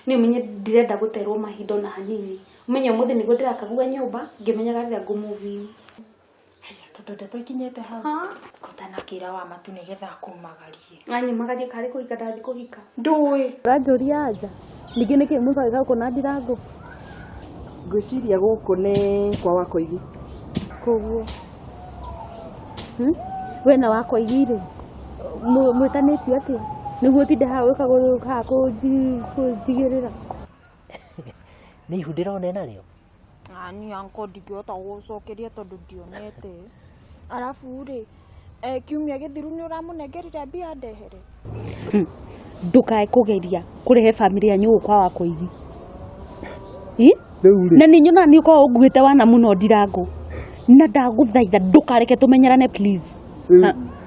ni umenye ndirenda guterwo mahindo na hanini umenye muthi niguo ndirakagua nyumba ngimenyaga rira ngumuvi tondu ndeto ikinyete hau kotana kira wa matu nigetha kumagarie anyi magarie kari kuhika ndathi kuhika ndui ranjoria aja ningi niki mundu agika kuna ndirango ngwiciria guku ni kwa wakoigi koguo we na wakoigi-ri mwitanitio atia niguo tinde ha wikagwo ha kunjigirira ni ihundira onena rio ani anko ndingihota gucokeria tondu ndionete arafu ri kiumia githiru ni uramunengerire mbia ndehere ndukae kugeria kurehe family yanyu kwa wakoigi na ni nyona ni uko nguite wana muno ndirango na ndaguthaitha ndukareke tumenyerane please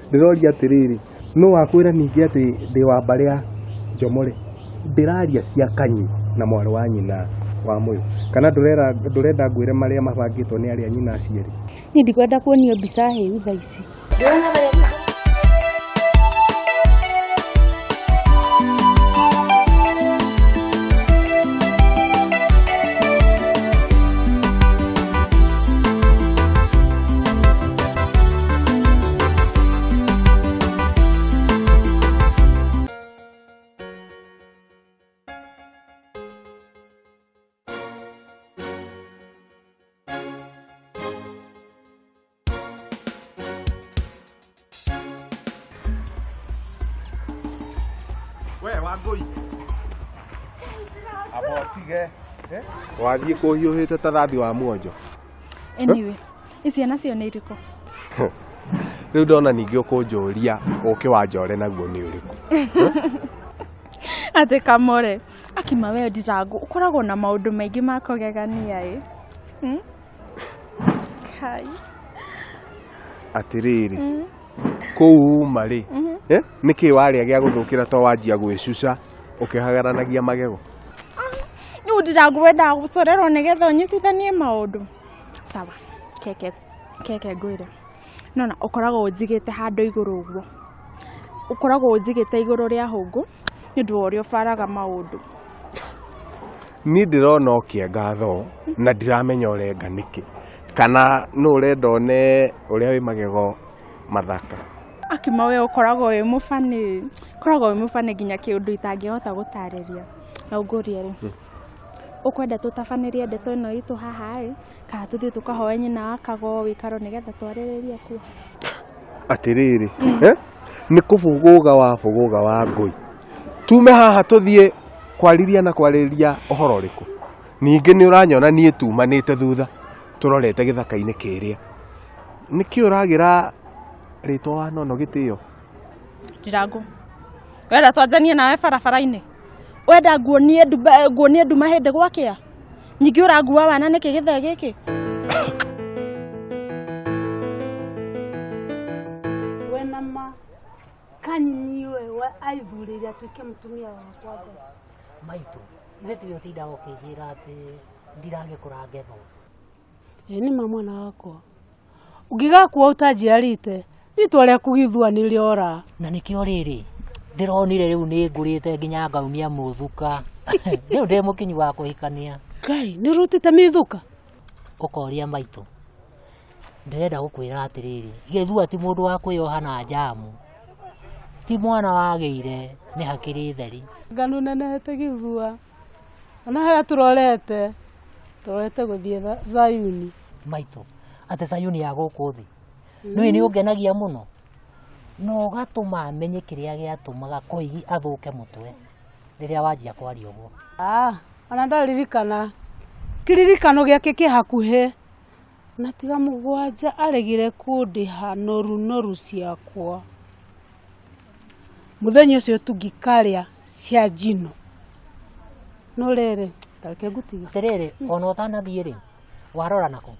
ndiroria atiriri no wakwira ningi ati ndi wa baria njomore ndiraria cia kanyi na mwari wa nyina wa muyo kana ndurenda ngwire maria mabangitwo ni aria nyina aciari ni ndikwenda kuonio mbica hiu thaa ici we wangui abotige wathie kuhiuhite ta rathi wa muonjo anyway ici nacio ni iriko riu ndona ningi ukunjuria uke wanjore naguo ni uriku ate kamore akima we ndirango ukoragwo na maundu maingi ma kugegania kai atiriri kuu mari niki waria gia guthukira to wanjia gwicuca ukihagaranagia magego ni ndirango wenda gucorerwo nigetha unyitithanie maundu sawa keke ngwire nona ukoragwo unjigite handu iguru uguo ukoragwo unjigite iguru ria hungu ni ndu uria faraga maundu ni ndirona ukienga tho na ndiramenya urenga niki kana no urenda one uria wi magego mathaka akima we ukoragwo wi mufani nginya kiundu itangihota gutariria na unguria ri ukwenda tutabanirie ndeto ino itu haha kana tuthie tukahoe nyina akago wikaro nigetha twariririe ku atiriri ni kubuguga wa ngui tume haha tuthie kwariria na kwariria uhoro riku ningi ni uranyona nie tumanite thutha turorete githaka-ini kiria niki uragira ritwa wa nono gitio ndirango wenda twanjanie nawe barabara-ini wenda nguonie nduma hindi gwakia nyingi urangua wana niki githe giki we mama kanyiniwe we aithurire atuike mutumia wakwa maitu ithe tiyo tinda ukigira ati ndirange kurangethwo ni mwana wakwa ungigakuwa utajiarite ritwa ria kugithua ni riora na nikio riri ndironire riu ni ngurite nginya ngaumia muthuka riu ndi mukinyi wa kuhikania kai ni rutite mithuka ukoria maitu ndirenda gukwira atiriri githua ti mundu wa kuyoha na jamu ti mwana wageire ni hakiri theri nganu nenehete githua ana haria turorete guthie Zayuni maitu ate Zayuni ya guku thi nui ni ungenagia muno no gatuma menye kiria giatumaga koigi athuke mutwe riria wanjia kwaria uguo ana ndaririkana kiririkano giake ki hakuhe na tiga mugwanja aregire kundiha noru ciakwa muthenya ucio tungikaria cia njino no rere tareke ngutiga terere ona utanathie ri warora nako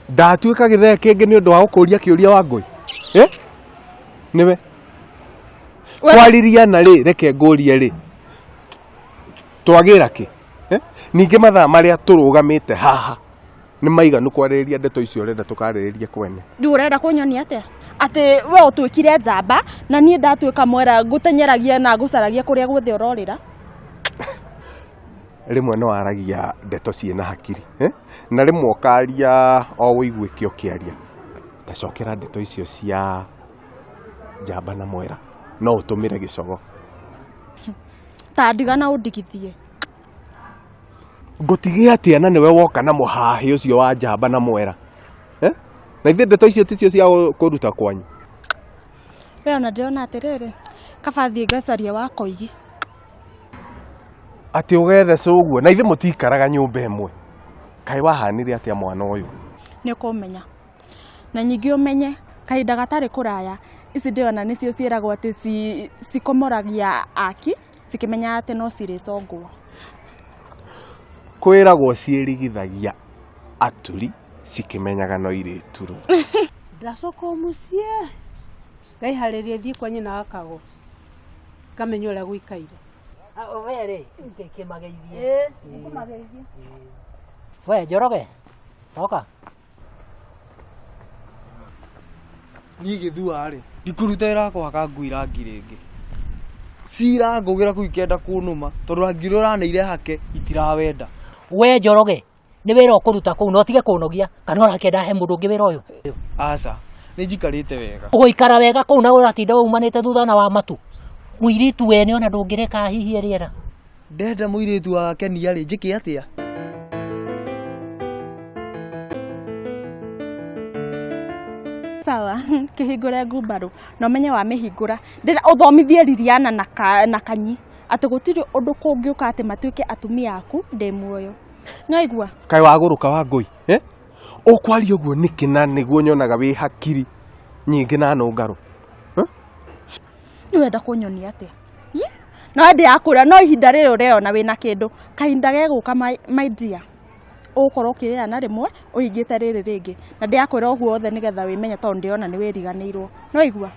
ndatuika githe kingi ni undu wa gukuria kiuria wa ngui niwe kwariria na ri reke ngurie ri twagira ki ningi mathaa maria turugamite haha ni maiganu kwariria ndeto icio renda tukariririe kwene ndi urenda kunyonia atia ati we utwikire njamba na nie ndatuika mwera ngutenyeragia na ngucaragia kuria guothe urorira rimwe no aragia ndeto ciena hakiri na rimwe okaria o wĩigue kĩo kĩaria tacokera ndeto icio cia njamba na mwera no ũtũmĩre gĩcogo ta ndigana ũndigithie ngũtige atĩa na nĩwe woka na mũhahe ũcio wa njamba na mwera na ithe ndeto icio ticio cia kũruta kwanyu we ona ndĩrona atĩrĩrĩ kaba thiĩ ngacaria wa Koigi atĩ ũgethe cũguo na ithe mũtikaraga nyũmba ĩmwe kaĩ wahanire atĩa mwana ũyũ nĩ kũmenya na nyingĩ ũmenye kahinda gatarĩ kũraya ici ndĩona nĩcio ciĩragwo atĩ cikomoragia aki cikĩmenya atĩ no cirĩcongwo kwĩragwo ciĩrigithagia aturi cikĩmenyaga no irĩturwo ndacoka mũciĩ ngaiharĩria thiĩ kwa nyina akago ngamenya ũrĩa gũikaire Were, kĩmageithie. Kĩmageithie. We, Njoroge, toka. Niĩ gĩthua-rĩ, ndikũruta wĩra wakwa kangui rangi rĩngĩ. Cira ngũgĩra kũu ikĩenda kũnũma, tondũ rangi ũrĩa ũraneire hake itirawenda. We, Njoroge, nĩ wĩra ũkũruta kũu na ũtige kũnogia, kana ũrakĩenda he mũndũ ũngĩ wĩra ũyũ. Aca, nĩ njikarĩte wega. Ũgũikara wega kũu na ũratinda umanĩte thutha na wa matu. Mũirĩtu wene ona ndũngĩreka hihie rĩera. Ndenda mũirĩtu wa Kenia-rĩ, njĩke atĩa? Sawa, kĩhingũre ngumbarũ na ũmenye wa mĩhingũra ndĩra ũthomithie Liliana na Kanyi atĩ gũtirĩ ũndũ kũngĩũka atĩ matuĩke atumia aku ndĩ muoyo. Nĩwaigua? Kaĩ wagũrũka wa ngũi ũkwaria ũguo nĩkĩ na nĩguo nyonaga wĩ hakiri nyingĩ na nũngarũ nĩwenda kũnyonia atĩa no ndĩ yakũra no ihinda rĩrĩ ũreona wĩna kĩndũ kahinda gegũka my dear ũgũkorwo ũkĩrĩra na rĩmwe ũhingĩte rĩrĩ rĩngĩ na ndĩakwĩra ũguo othe nĩgetha wĩmenye tondũ ndĩona nĩ wĩriganĩirwo nĩwaigua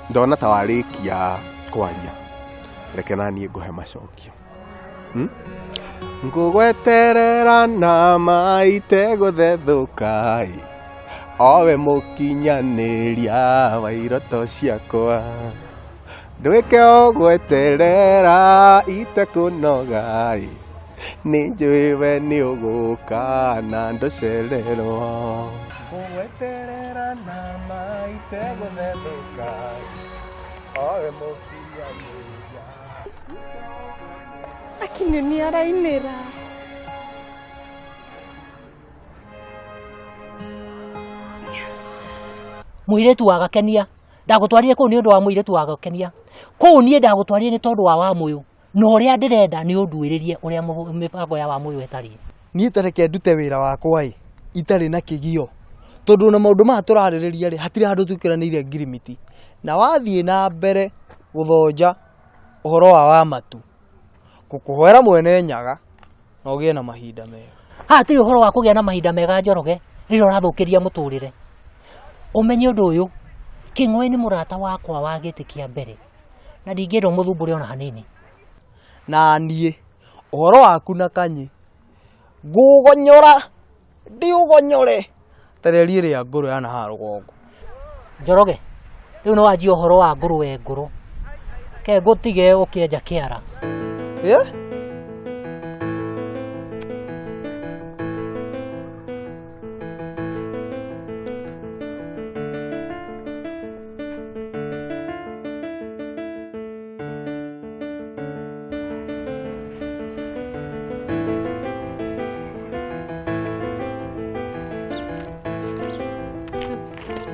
ndona ta warĩkia kwaria reke naniĩ ngũhe macokio ngũgweterera na maite gũthethũka owe mũkinyanĩria wa iroto ciakwa ndwĩke ũgweterera itekũnoga nĩ njũĩ we nĩ ũgũka na ndũcererwo ngũgweterera na maite gũthethũka owe mũkinyanĩria akinyo nĩ arainĩra Mũirĩtu wa Gakenia ndagũtwarire kũu nĩ ũndũ wa mũirĩtu wa Gakenia kũu niĩ ndagũtwarire nĩ tondũ wa Wamũyũ na ũrĩa ndĩrenda nĩ ũnduĩrĩrie ũrĩa mĩbango ya Wamũyũ ĩtariĩ. Niĩ tareke ndute wĩra wakwa itarĩ na kĩgio tondũ na maũndũ maya tũrarĩrĩria hatirĩ handũ tũkĩranĩire ngirimiti na wathiĩ na mbere gũthonja ũhoro wa Wamatu gũkũhoera mwene Nyaga na ũgĩe na mahinda mega. Hatirĩ ũhoro wa kũgĩa na mahinda mega Njoroge rĩrĩa ũrathũkĩria mũtũrĩre. Ũmenye ũndũ ũyũ Kĩng'ũĩ nĩ mũrata wakwa wa gĩtĩ kĩa mbere na ndingĩenda mũthumbũre ona hanini. Na niĩ ũhoro waku na Kanyi ngũgonyora ndiũgonyore tareri ĩrĩa ngũrũ yana ha rũgongo. Njoroge rĩu no wanjie ũhoro wa ngũrũwe ngũrũ ke ngũtige ũkĩenja kĩara.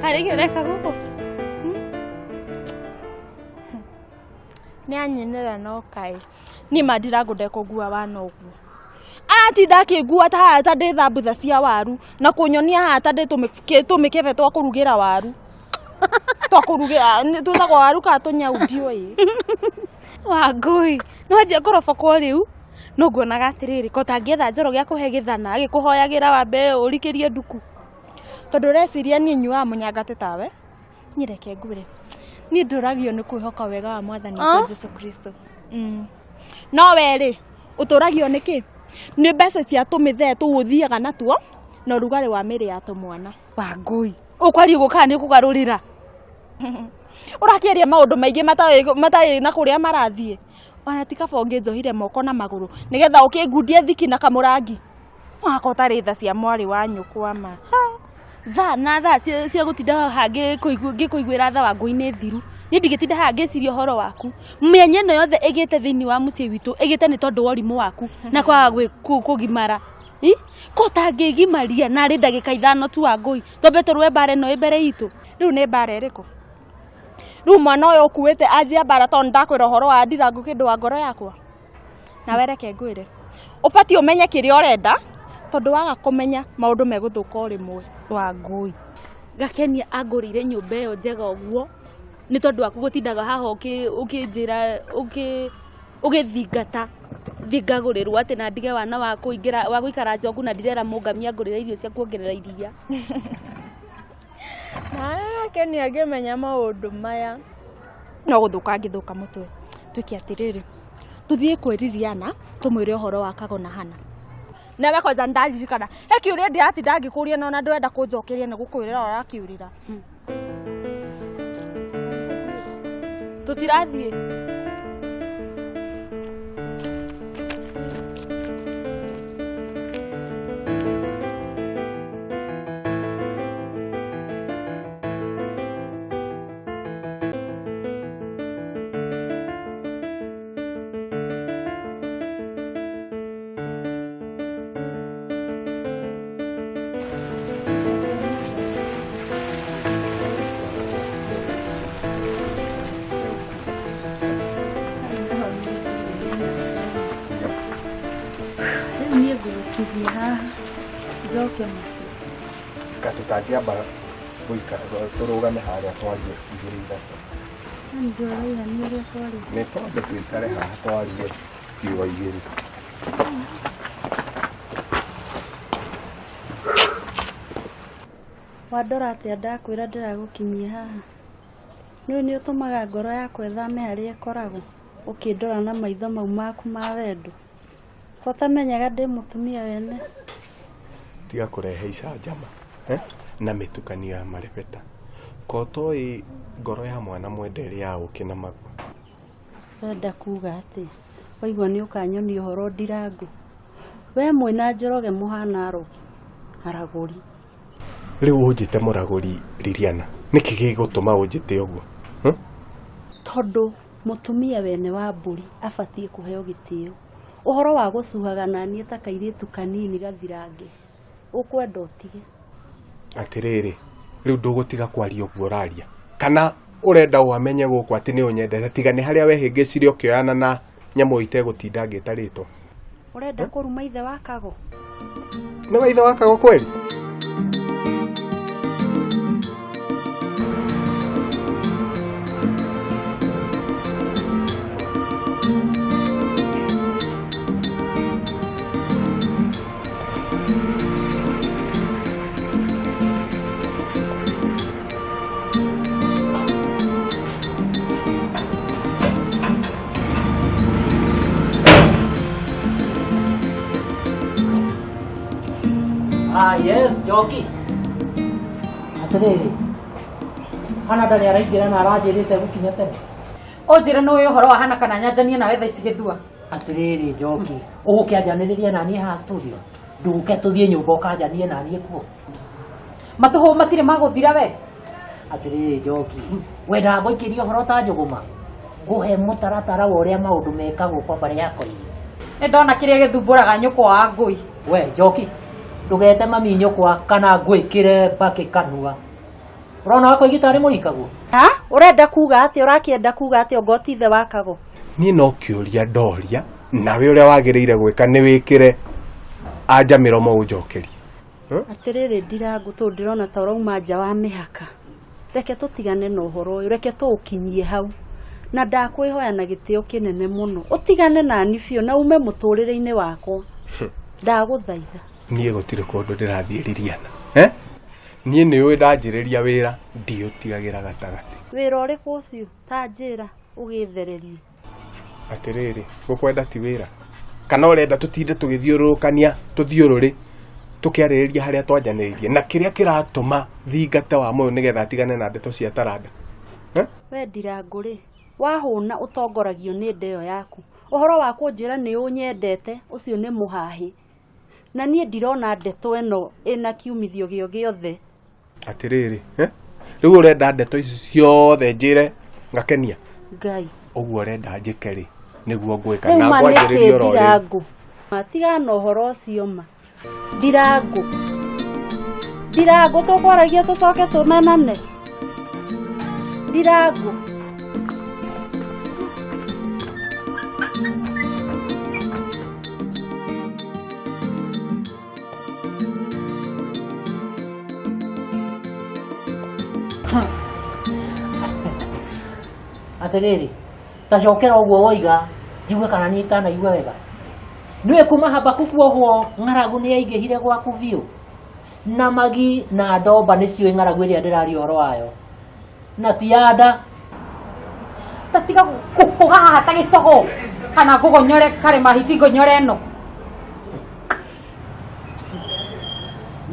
Karĩgereka gũkũ nĩ anyinĩra no kaĩ niĩ ma ndiragũnde kũgua wana ũguo atinda akĩngua ta haha ta ndĩ thambutha cia waru na kũnyonia haha ta ndĩ tũmĩkebe twa kũrugĩra waru twĩtagwo waru kana tũnyau ndiũĩ Wangũi no wanjia kũrobokwo rĩu no nguonaga atĩrĩrĩ ko tangĩetha Njoroge akũhe gĩthana agĩkũhoyagĩra wambe ũrikĩrie nduku tondũ ũreciria niĩ nyuaga mũnyangate tawe niĩ reke ngwĩre niĩ ndũragio nĩ kwĩhoka wega wa Mwathani witũ Jesũ Kristo no we-rĩ ũtũragio nĩkĩ nĩ mbeca cia tũmĩthee tũgũthiaga natuo na ũrugarĩ wa mĩrĩ ya tũmwana. Wangũi ũkwaria ũguo kana nĩ ũkũgarũrĩra ũrakĩaria maũndũ maingĩ matarĩ na kũrĩa marathiĩ ona tikaba ũngĩnjohire moko na magũrũ nĩgetha ũkĩngundie thiki na kamũrangi wako ũtarĩ tha cia mwarĩ wa nyũkwa ma tha cia gũtinda hangĩ ngĩkũiguĩra tha Wangũi thiru niĩ ndigĩtinda haha ngĩciria ũhoro waku mĩenya ĩno yothe ĩgĩte thĩinĩ wa mũciĩ witũ ĩgĩte nĩ tondũ wa ũrimũ waku na kwaga kũgimara ko tangĩgimaria narĩ ndagĩka 5 tu Wangũi twambe tũrũe mbara ĩno ĩ mbere itũ rĩu nĩ mbara ĩrĩkũ rĩu mwana ũyũ ũkuĩte anjia mbara tondũ ndakwĩra ũhoro wa Ndirangũ kĩndũ wa ngoro yakwa na wereke ngwĩre ũbatiĩ ũmenye kĩrĩa ũrenda tondũ waga kũmenya maũndũ megũthũka o rĩmwe Wangũi Gakenia angũrĩire nyũmba ĩyo njega ũguo nĩ tondũ waku gũtindaga haha ũkĩnjĩra ũgĩthingata thingagũrĩrwo atĩ na ndige wana wa gũikara njogu na ndirera mũngamia ngũrĩra irio cia kuongerera iria Gakenia angĩmenya maũndũ maya no gũthũka angĩthũka mũtwe twĩke atĩrĩrĩ tũthiĩ kwĩririana tũmwĩre ũhoro wa Kago na Hana nawe kwanza ndaririkana he kĩũria ndĩratinda ngĩkũria no na ndwenda kũnjokeria nĩ gũkwĩrĩra ũrakiũrĩra tũtirathiĩ Tũtangĩamba gũikara tũrũgame harĩa twarie igĩrĩ ithatũ nĩ twambe tũikare haha twarie ciugo igĩrĩ wandora atĩa ndakwĩra ndĩragũkinyia haha nĩ ũtũmaga ngoro yakwa ĩthame harĩa ĩkoragwo ũkĩndora na maitho mau maku ma wendo ũtamenyaga ndĩ mũtumia wene tiga kũrehe icanjama na mĩtukanio ya marebeta ko toĩ ngoro ya mwana mwendere ya ũkĩ na magua wenda kuga atĩ waigua nĩ ũkanyonia ũhoro Ndirangũ we mwĩna Njoroge mũhana aragũri rĩu ũnjĩte mũragũri Liliana nĩkĩ gĩgũtũma ũnjĩte ũguo tondũ mũtumia wene wa mbũri abatiĩ kũheo gĩtĩo ũhoro wa gũcuhaga na niĩ ta kairĩtu kanini gathirange ũkwenda ũtige atĩrĩrĩ rĩu ndũgũtiga kwaria ũguo ũraria kana ũrenda wamenye gũkũ atĩ nĩ ũnyendete tiga nĩ harĩa wehĩngĩcire ũkĩoyana na nyamũ itegũtinda ngĩtarĩtwo ũrenda kũruma ithe wa Kago nĩ wa ithe wa Kago kweli Yes, Joki. Atĩrĩrĩ. Hana ndani araingĩra na aranjĩrĩte gũkinya tene. Onjĩra nĩ ũyũ ũhoro wa Hana kana nyanjanie nawe thaa ici gĩthua. Atĩrĩrĩ Joki, ũgũkĩanjanĩrĩria na niĩ haha studio. Ndũke tũthiĩ nyũmba ũkanjanie na niĩ kuo. Matũhũ matirĩ magũthira we. Atĩrĩrĩ Joki, wenda ngũikĩrie ũhoro ta njũgũma. Ngũhe mũtaratara wa ũrĩa maũndũ mekagwo kwa mbarĩ yakwa iria. Nĩ ndona kĩrĩa gĩthumbũraga nyũkwa wa Ngũi. We Joki, ndũgete mami nyũkwa kana ngwĩkĩre mbakĩ kanua. Ũrona wakwa igitarĩ mũrikaguo. Ha? Ũrenda kuga atĩ ũrakĩenda kuga atĩ ongoti ithe wa Kago. Niĩ no kĩũria ndoria nawe ũrĩa wagĩrĩire gwĩka nĩ wĩkĩre anja mĩromo ũnjokerie. Atĩrĩrĩ Ndirangũ tondũ ndĩrona ta ũrauma nja wa mĩhaka. Reke tũtigane na ũhoro ũyũ, reke tũũkinyie hau. Na ndakwĩhoya na gĩtĩo kĩnene mũno. Ũtigane na ni biũ na ume mũtũrĩre-inĩ wakwa. Ndagũthaitha. Niĩ gũtirĩ kũndũ ndĩrathiĩ Liliana. Niĩ nĩ ũĩ ndanjĩrĩria wĩra ndiũtigagĩra gatagatĩ. Wĩra ũrĩkũ ũcio ta njĩra ũgĩthererie. Atĩrĩrĩ gũkwenda ti wĩra kana ũrenda tũtinde tũgĩthiũrũrũkania tũthiũrũrĩ tũkĩarĩrĩria harĩa twanjanĩrĩirie na kĩrĩa kĩratũma thingata wa mũyũ nĩgetha atigane na ndeto cia Taranda. We Ndirangũ rĩ wahũna ũtongoragio nĩ ndeyo yaku Ũhoro wa kũnjĩra nĩ ũnyendete ũcio nĩ mũhahi. Na niĩ ndirona ndeto ĩno ĩna kiumithio gĩothe. Atĩrĩrĩ, rĩu ũrenda ndeto ici ciothe njĩre ngakenia. Ngai. Ũguo ũrenda njĩke rĩ, nĩguo ngwĩka na ngwanjĩrĩria oro rĩ. Matiga na ũhoro ũcio ma. Ndirangu tũkwaragia tũcoke tũmenane. Ndirangu. Atĩrĩrĩ, ta cokera ũguo woiga, njigue kana niĩ itanaigua wega. Nĩwe kuma Habakuku ũguo ng'aragu nĩ yaingĩhire gwaku biũ. Na magi na ndomba nĩcio ng'aragu ĩrĩa ndĩraria ũhoro wayo. Na ti anda. Tatiga kũgaha ta gĩcogo kana ngũgonyore kare mahiti ngonyore ĩno.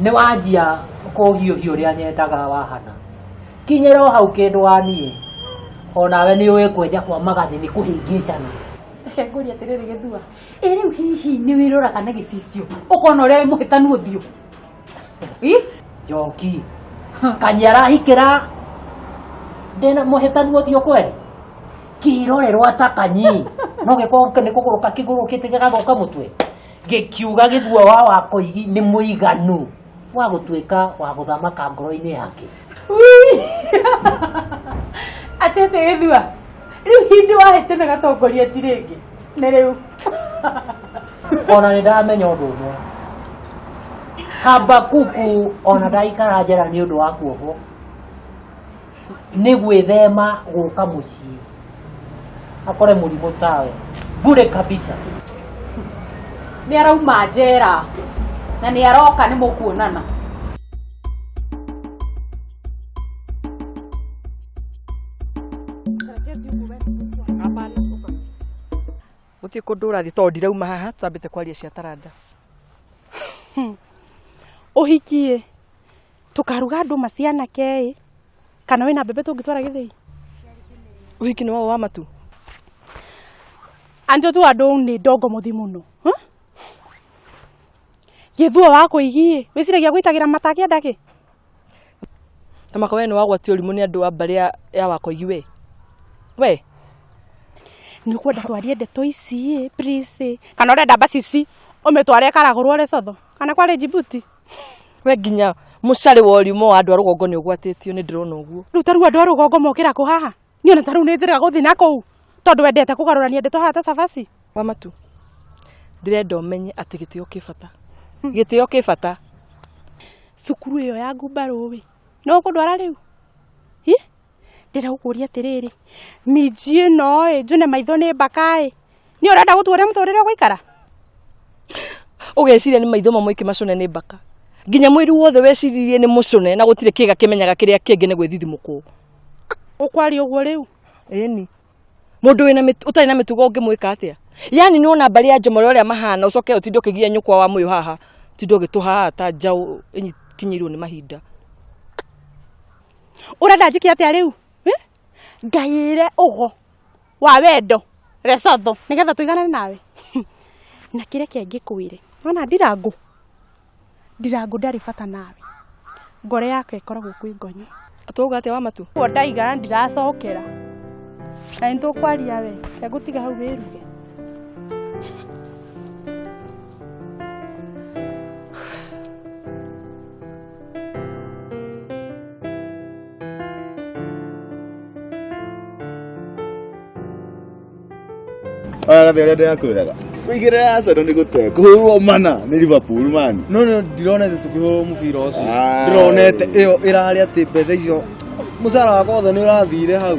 Nĩ wanjia kũhiũhia ũrĩa nyendaga wahana. Kinyĩra o hau kĩndũ waniĩ. Onawe nĩ ũĩ kwenja kwa magathĩ nĩ kũhĩngĩcana. Reke ngũrie atĩrĩrĩ Gĩthua. Rĩu hihi nĩ wĩroraga na gĩcicio ũkona ũrĩa wĩ mũhĩtanu ũthiũ. Njoki. Kanyarahikĩra ndĩna mũhĩtanu ũthiũ kweli. Kĩrorerwo ta kanyi. No gĩkorwo nĩ kũgũrũka kĩgũrũkĩte gĩgathoka mũtwe. Gĩkiuga Gĩthua wa Koigi nĩ mũiganu wa gũtuĩka wa gũthamaka ngoro-inĩ yake. Atete Gĩthua. Rĩu hindi wahĩte na gatongoria ti rĩngĩ. Nĩ rĩu. Ona nĩ ndamenya ũndũ ũmwe. Habakuku ona ndaikara njera nĩ ũndũ wa kuohwo. Nĩ gwĩthema gũka mũciĩ. Akore mũrimũ tawe. Bure kabisa. Nĩ arauma njera. Na nĩ aroka nĩ mũkuonana. Gũtirĩ kũndũ ũrathiĩ tondũ ndirauma haha tũtambĩte kwaria cia Taranda. Ũhikie tukaruga andũ macianake kana wĩna mbembe tũngĩtwara gĩthĩi. Ũhiki nĩ wao wa matu. Anjo tu andũ nĩ ndongo mũthi mũno. Gĩthua wa Koigi wĩciragia gwĩtagĩra matakĩenda kĩ? Tamaka we nĩ wagwatio ũrimũ nĩ andũ a mbarĩ ya wa Koigi we. We. Nĩ kwenda twarie ndeto ici please. Kana ũrenda bacici ũmĩtware Karagũrũ Lesotho kana kware Djibouti. We nginya mũcarĩ wa ũrimũ wa andũ a rũgongo nĩ ũgwatĩtio nĩ ndĩrona ũguo. Rĩu tarũ andũ a rũgongo mokĩra kũ haha? Niĩ ona tarũ nĩ njĩra gũthiĩ na kũu tondũ wendete kũgarũrania ndeto haha ta cabaci. Wa matu. Ndĩrenda ũmenye atĩ gĩtĩo kĩ bata. Gĩtĩo kĩ bata. Cukuru ĩyo ya ngumbarũ we. No kũndwara rĩu? Ndĩragũkũria atĩrĩrĩ. Minji ĩno njune maitho nĩ mbaka nĩ ũrenda gũtuoria mũtũrĩre gũikara? Ũgeciria nĩ maitho mamwe ikĩmacone nĩ mbaka. Nginya mwĩrĩ wothe weciririe nĩ mũcone na gũtirĩ kĩga kĩmenyaga kĩrĩa kĩngĩ nĩ gwĩthithimũkũ. Ũkwari ũguo rĩu? Ĩni. Mũndũ wĩna ũtarĩ na mĩtugo ũngĩmwĩka atĩa? Yani nĩ ona mbari ya njomore ũrĩa mahana ũcoke ũtinde ũkĩgia nyũkwa wa mũyũ haha. Tinde ũgĩtũha ta njaũ kinyirwo nĩ mahinda. Ũrenda njĩke atĩa rĩu? Ngaĩre ũgo wa wendo Lesotho nĩgetha tũiganane nawe. Na kĩrĩa kĩngĩ kwĩre. Ona Ndirangu ndarĩ bata nawe. Ngore yake ĩkoragwo kwĩ ngonyo. Atũuga atĩa wa matu? Ũguo ndaiga ndiracokera. Na nĩtũkwaria we. Ngũtiga hau wĩruge. Agathĩ ũrĩa ndĩrakwĩraga kũigĩrĩra Arsenal nĩ gũte kũhũrwo mana nĩ Liverpool man. No ndironete tukĩhũrwo mũbira ũcio. Ndironete ĩyo ĩrarĩ atĩ mbeca icio mũcara wakwa wothe nĩ ũrathire hau.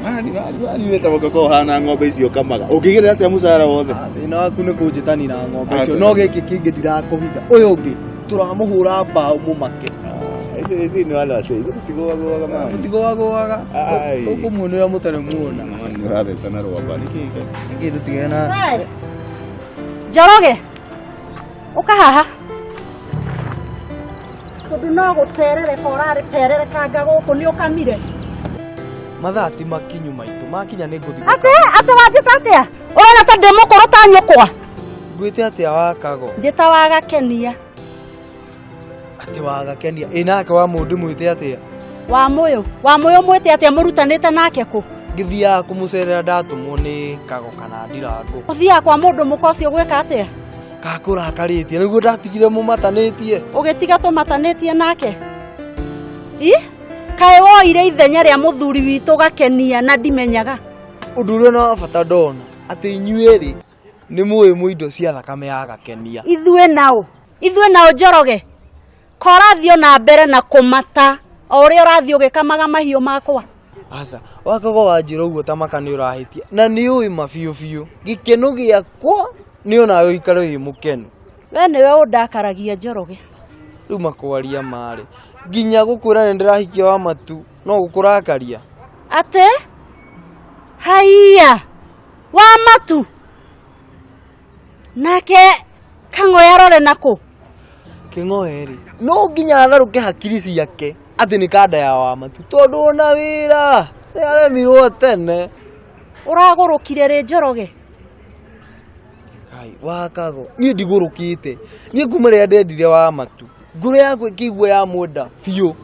Nĩ wĩtagwo ko hana ng'ombe icio kamaga. Ũngĩgĩrĩra atĩa mũcara wothe? Thĩna waku nĩ kũnjĩtanĩra ng'ombe icio. No gĩkĩ kĩngĩ ndirakũhitha. Ũyũ ũngĩ tũramũhũra mbaũ mũmake. Ici nĩ wale wacei. Tũtigũwagũwaga mama. Tũtigũwagũwaga. Ũkũmuona ũrĩa mũtarĩ muona. Nĩ ũrathecana rwamba nĩ kĩga. Kĩndũ tigena. Njoroge. Ũka haha. Tondũ no gũterereka ũrarĩ terereka anga gũkũ nĩ ũkamire. mathaa ti makinyu maitũ makinya nĩ ngũthiĩ ate wanjĩta atĩa ũrona ta ndĩmũkũrũ ta nyũkwa ngwĩte atĩa wa Kago njĩta wa Gakenia atĩ wa Gakenia nake wa mũndũ mwĩte atĩa wa mũyũ mwĩte atĩa mũrutanĩte nake kũ ngĩthiaga kũmũcerera ndatũmwo nĩ Kago kana Ndirangũ ũthiaga kwa mũndũ mũka ũcio gwĩka atĩa kakũrakarĩtie nĩguo ndatigire mũmatanĩtie ũgĩtiga tũmatanĩtie nake kaĩ woire ithenya rĩa mũthuri witũ Gakenia na ndimenyaga ũndũ ũrĩa na bata ndona atĩ inyuĩ nĩ mũĩ mũindo cia thakame ya Gakenia ithuĩ nao Njoroge korathio na mbere na kũmata o ũrĩa ũrathiĩ ũgĩkamaga mahiũ makwa aca wakago wanjĩra ũguo ta maka nĩ ũrahĩtia na nĩ ũĩ mabiũ gĩkeno gĩakwa nĩ onawe ũikare wĩ mũkenu we nĩwe ũndakaragia Njoroge rĩu makwaria marĩ nginya gũkwĩra nĩ ndĩrahikia wa matu no gũkũrakaria atĩ haiya wa matu nake Kang'oe arore nakũ Kĩng'oe no nginya atharũke hakiri ciake atĩ nĩ kanda ya wa matu tondũ ona wĩra nĩ aremirwo tene ũragũrũkire rĩ Njoroge Wakago niĩ ndigũrũkĩte niĩ kuma rĩrĩa ndendire wa matu ngũrũ yakwa ĩkĩigua ya mwenda biũ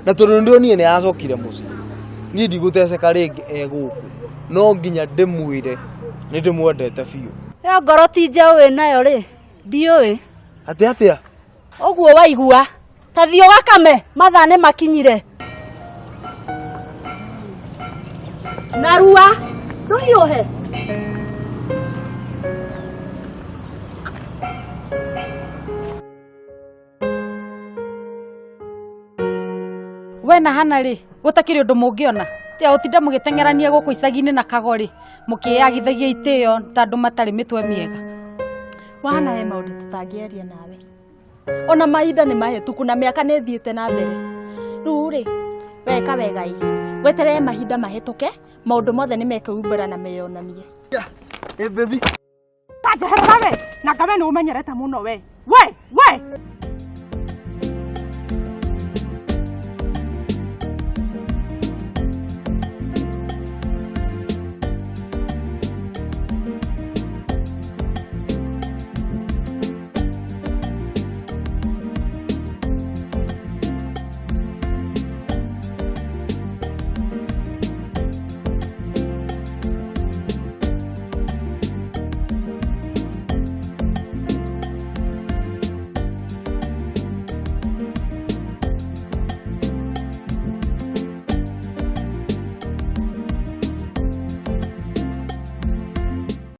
na tondũ nĩndonire nĩ yacokire mũciĩ niĩ ndigũteceka rĩngĩ egũkũ no nginya ndĩmwĩre nĩ ndĩmwendete biũ yo ngoro ti njaũ nayo rĩ ndiũĩ atĩa ũguo waigua ta thiũ Gakame mathaa nĩ makinyire narua ndũhiũhe we na hana rĩ gũtakĩrĩ ũndũ mũngĩona tia ũtinda mũgĩtengerania gũkũ icagi-inĩ na Kago rĩ mũkĩyagithagia itĩo tondũ matarĩ mĩtwe mĩega wahana he maũndũ tũtangĩaria nawe ona mahinda nĩ mahĩtũku na mĩaka nĩ ĩthiĩte na mbere rĩu rĩ weka wega weterere mahinda mahĩtũke maũndũ mothe nĩ mekũumbũra na meyonanie baby tanjeherera we na ngawe nĩ ũmenyerete mũno we